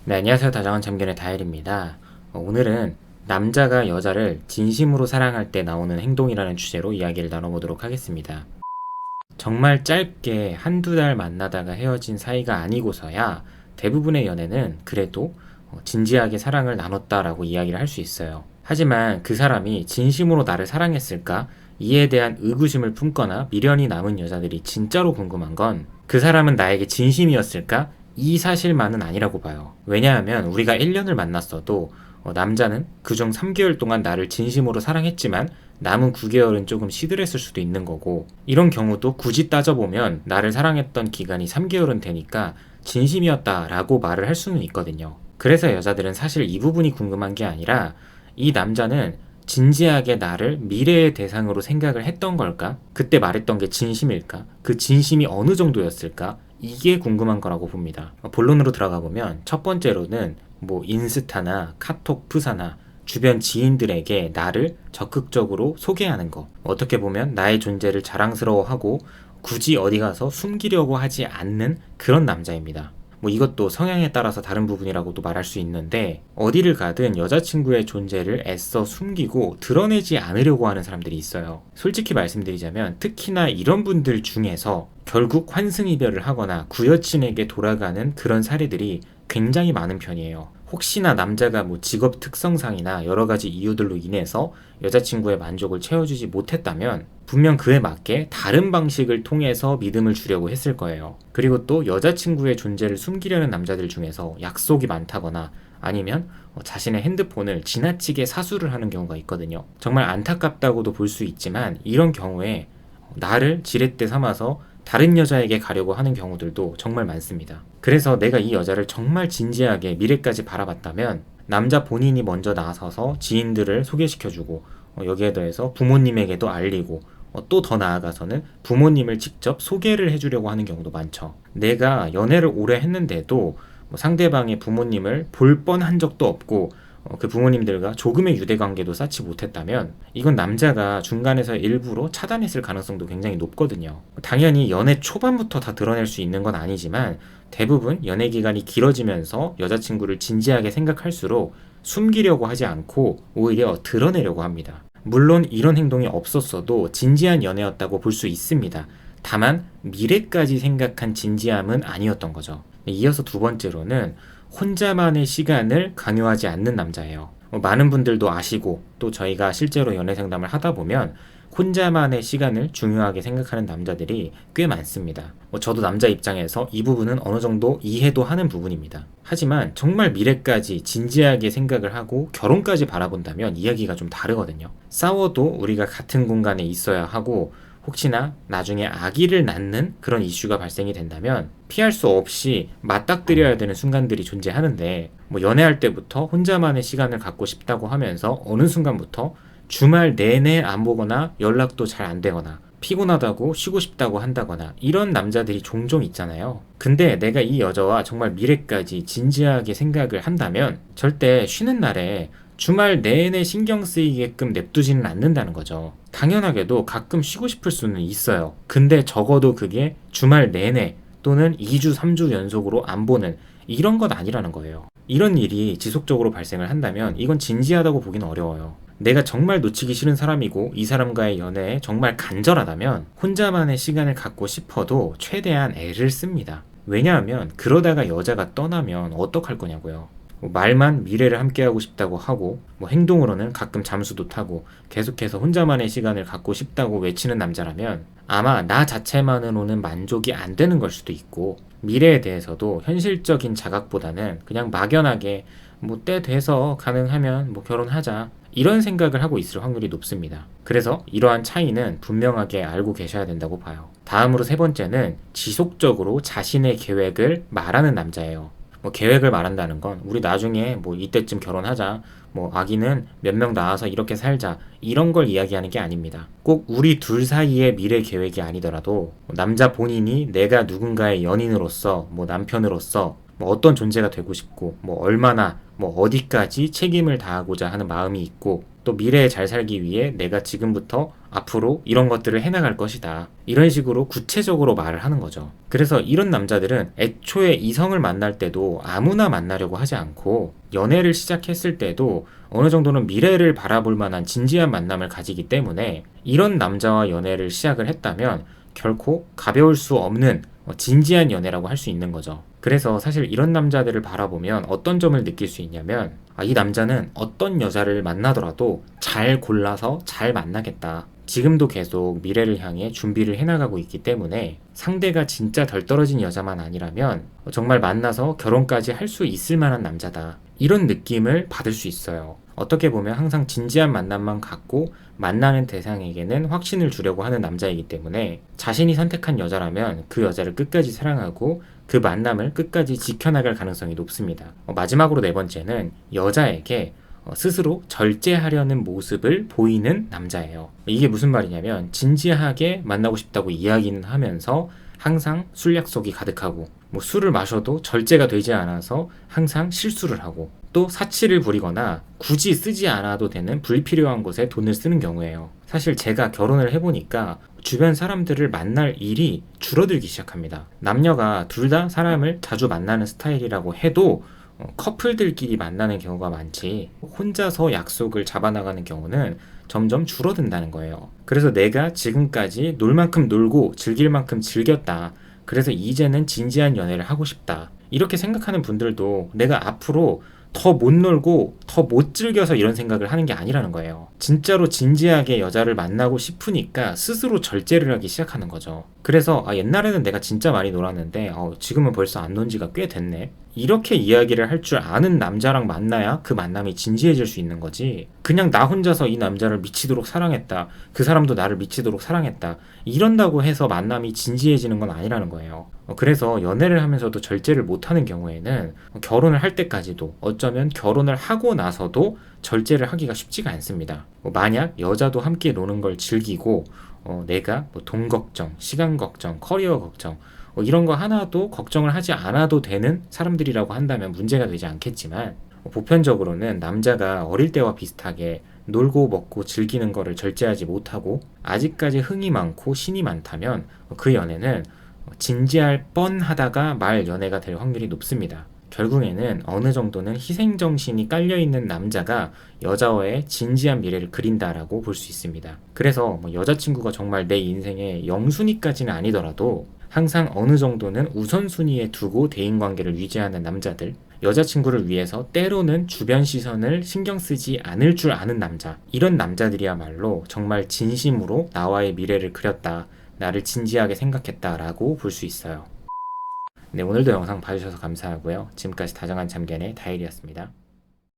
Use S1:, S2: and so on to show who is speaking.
S1: 네, 안녕하세요. 다정한 참견의 다일입니다. 오늘은 남자가 여자를 진심으로 사랑할 때 나오는 행동이라는 주제로 이야기를 나눠보도록 하겠습니다. 정말 짧게 한두 달 만나다가 헤어진 사이가 아니고서야 대부분의 연애는 그래도 진지하게 사랑을 나눴다라고 이야기를 할 수 있어요. 하지만 그 사람이 진심으로 나를 사랑했을까? 이에 대한 의구심을 품거나 미련이 남은 여자들이 진짜로 궁금한 건 그 사람은 나에게 진심이었을까? 이 사실만은 아니라고 봐요. 왜냐하면 우리가 1년을 만났어도 남자는 그중 3개월 동안 나를 진심으로 사랑했지만 남은 9개월은 조금 시들했을 수도 있는 거고, 이런 경우도 굳이 따져보면 나를 사랑했던 기간이 3개월은 되니까 진심이었다라고 말을 할 수는 있거든요. 그래서 여자들은 사실 이 부분이 궁금한 게 아니라 이 남자는 진지하게 나를 미래의 대상으로 생각을 했던 걸까? 그때 말했던 게 진심일까? 그 진심이 어느 정도였을까? 이게 궁금한 거라고 봅니다. 본론으로 들어가 보면 첫 번째로는 인스타나 카톡 프사나 주변 지인들에게 나를 적극적으로 소개하는 거. 어떻게 보면 나의 존재를 자랑스러워하고 굳이 어디 가서 숨기려고 하지 않는 그런 남자입니다. 이것도 성향에 따라서 다른 부분이라고도 말할 수 있는데, 어디를 가든 여자친구의 존재를 애써 숨기고 드러내지 않으려고 하는 사람들이 있어요. 솔직히 말씀드리자면 특히나 이런 분들 중에서 결국 환승이별을 하거나 구여친에게 돌아가는 그런 사례들이 굉장히 많은 편이에요. 혹시나 남자가 직업 특성상이나 여러 가지 이유들로 인해서 여자친구의 만족을 채워주지 못했다면 분명 그에 맞게 다른 방식을 통해서 믿음을 주려고 했을 거예요. 그리고 또 여자친구의 존재를 숨기려는 남자들 중에서 약속이 많다거나 아니면 자신의 핸드폰을 지나치게 사수를 하는 경우가 있거든요. 정말 안타깝다고도 볼 수 있지만 이런 경우에 나를 지렛대 삼아서 다른 여자에게 가려고 하는 경우들도 정말 많습니다. 그래서 내가 이 여자를 정말 진지하게 미래까지 바라봤다면 남자 본인이 먼저 나서서 지인들을 소개시켜주고 여기에 더해서 부모님에게도 알리고 또 더 나아가서는 부모님을 직접 소개를 해주려고 하는 경우도 많죠. 내가 연애를 오래 했는데도 상대방의 부모님을 볼 뻔한 적도 없고 그 부모님들과 조금의 유대관계도 쌓지 못했다면 이건 남자가 중간에서 일부러 차단했을 가능성도 굉장히 높거든요. 당연히 연애 초반부터 다 드러낼 수 있는 건 아니지만 대부분 연애 기간이 길어지면서 여자친구를 진지하게 생각할수록 숨기려고 하지 않고 오히려 드러내려고 합니다. 물론 이런 행동이 없었어도 진지한 연애였다고 볼 수 있습니다. 다만 미래까지 생각한 진지함은 아니었던 거죠. 이어서 두 번째로는 혼자만의 시간을 강요하지 않는 남자예요. 많은 분들도 아시고 또 저희가 실제로 연애 상담을 하다 보면 혼자만의 시간을 중요하게 생각하는 남자들이 꽤 많습니다. 저도 남자 입장에서 이 부분은 어느 정도 이해도 하는 부분입니다. 하지만 정말 미래까지 진지하게 생각을 하고 결혼까지 바라본다면 이야기가 좀 다르거든요. 싸워도 우리가 같은 공간에 있어야 하고 혹시나 나중에 아기를 낳는 그런 이슈가 발생이 된다면 피할 수 없이 맞닥뜨려야 되는 순간들이 존재하는데, 연애할 때부터 혼자만의 시간을 갖고 싶다고 하면서 어느 순간부터 주말 내내 안 보거나 연락도 잘 안 되거나 피곤하다고 쉬고 싶다고 한다거나 이런 남자들이 종종 있잖아요. 근데 내가 이 여자와 정말 미래까지 진지하게 생각을 한다면 절대 쉬는 날에 주말 내내 신경 쓰이게끔 냅두지는 않는다는 거죠. 당연하게도 가끔 쉬고 싶을 수는 있어요. 근데 적어도 그게 주말 내내 또는 2주, 3주 연속으로 안 보는 이런 건 아니라는 거예요. 이런 일이 지속적으로 발생을 한다면 이건 진지하다고 보기는 어려워요. 내가 정말 놓치기 싫은 사람이고 이 사람과의 연애에 정말 간절하다면 혼자만의 시간을 갖고 싶어도 최대한 애를 씁니다. 왜냐하면 그러다가 여자가 떠나면 어떡할 거냐고요. 말만 미래를 함께하고 싶다고 하고 행동으로는 가끔 잠수도 타고 계속해서 혼자만의 시간을 갖고 싶다고 외치는 남자라면 아마 나 자체만으로는 만족이 안 되는 걸 수도 있고, 미래에 대해서도 현실적인 자각보다는 그냥 막연하게 때 돼서 가능하면 결혼하자 이런 생각을 하고 있을 확률이 높습니다. 그래서 이러한 차이는 분명하게 알고 계셔야 된다고 봐요. 다음으로 세 번째는 지속적으로 자신의 계획을 말하는 남자예요. 계획을 말한다는 건 우리 나중에 이때쯤 결혼하자, 아기는 몇 명 낳아서 이렇게 살자 이런 걸 이야기하는 게 아닙니다. 꼭 우리 둘 사이의 미래 계획이 아니더라도 남자 본인이 내가 누군가의 연인으로서 남편으로서 어떤 존재가 되고 싶고 얼마나 어디까지 책임을 다하고자 하는 마음이 있고 또 미래에 잘 살기 위해 내가 지금부터 앞으로 이런 것들을 해나갈 것이다. 이런 식으로 구체적으로 말을 하는 거죠. 그래서 이런 남자들은 애초에 이성을 만날 때도 아무나 만나려고 하지 않고 연애를 시작했을 때도 어느 정도는 미래를 바라볼 만한 진지한 만남을 가지기 때문에 이런 남자와 연애를 시작을 했다면 결코 가벼울 수 없는 진지한 연애라고 할 수 있는 거죠. 그래서 사실 이런 남자들을 바라보면 어떤 점을 느낄 수 있냐면 이 남자는 어떤 여자를 만나더라도 잘 골라서 잘 만나겠다. 지금도 계속 미래를 향해 준비를 해나가고 있기 때문에 상대가 진짜 덜 떨어진 여자만 아니라면 정말 만나서 결혼까지 할 수 있을 만한 남자다. 이런 느낌을 받을 수 있어요. 어떻게 보면 항상 진지한 만남만 갖고 만나는 대상에게는 확신을 주려고 하는 남자이기 때문에 자신이 선택한 여자라면 그 여자를 끝까지 사랑하고 그 만남을 끝까지 지켜나갈 가능성이 높습니다. 마지막으로 네 번째는 여자에게 스스로 절제하려는 모습을 보이는 남자예요. 이게 무슨 말이냐면 진지하게 만나고 싶다고 이야기는 하면서 항상 술 약속이 가득하고 술을 마셔도 절제가 되지 않아서 항상 실수를 하고 또 사치를 부리거나 굳이 쓰지 않아도 되는 불필요한 곳에 돈을 쓰는 경우예요. 사실 제가 결혼을 해보니까 주변 사람들을 만날 일이 줄어들기 시작합니다. 남녀가 둘 다 사람을 자주 만나는 스타일이라고 해도 커플들끼리 만나는 경우가 많지 혼자서 약속을 잡아나가는 경우는 점점 줄어든다는 거예요. 그래서 내가 지금까지 놀 만큼 놀고 즐길 만큼 즐겼다. 그래서 이제는 진지한 연애를 하고 싶다. 이렇게 생각하는 분들도 내가 앞으로 더 못 놀고 더 못 즐겨서 이런 생각을 하는 게 아니라는 거예요. 진짜로 진지하게 여자를 만나고 싶으니까 스스로 절제를 하기 시작하는 거죠. 그래서 옛날에는 내가 진짜 많이 놀았는데 지금은 벌써 안 논 지가 꽤 됐네. 이렇게 이야기를 할 줄 아는 남자랑 만나야 그 만남이 진지해질 수 있는 거지. 그냥 나 혼자서 이 남자를 미치도록 사랑했다. 그 사람도 나를 미치도록 사랑했다. 이런다고 해서 만남이 진지해지는 건 아니라는 거예요. 그래서 연애를 하면서도 절제를 못하는 경우에는 결혼을 할 때까지도 어쩌면 결혼을 하고 나서도 절제를 하기가 쉽지가 않습니다. 만약 여자도 함께 노는 걸 즐기고 내가 돈 걱정, 시간 걱정, 커리어 걱정 이런 거 하나도 걱정을 하지 않아도 되는 사람들이라고 한다면 문제가 되지 않겠지만 보편적으로는 남자가 어릴 때와 비슷하게 놀고 먹고 즐기는 거를 절제하지 못하고 아직까지 흥이 많고 신이 많다면 그 연애는 진지할 뻔하다가 말 연애가 될 확률이 높습니다. 결국에는 어느 정도는 희생정신이 깔려있는 남자가 여자와의 진지한 미래를 그린다라고 볼 수 있습니다. 그래서 여자친구가 정말 내 인생의 영순위까지는 아니더라도 항상 어느 정도는 우선순위에 두고 대인관계를 유지하는 남자들, 여자친구를 위해서 때로는 주변 시선을 신경 쓰지 않을 줄 아는 남자, 이런 남자들이야말로 정말 진심으로 나와의 미래를 그렸다, 나를 진지하게 생각했다라고 볼 수 있어요. 네, 오늘도 영상 봐주셔서 감사하고요. 지금까지 다정한 참견의 다일이었습니다.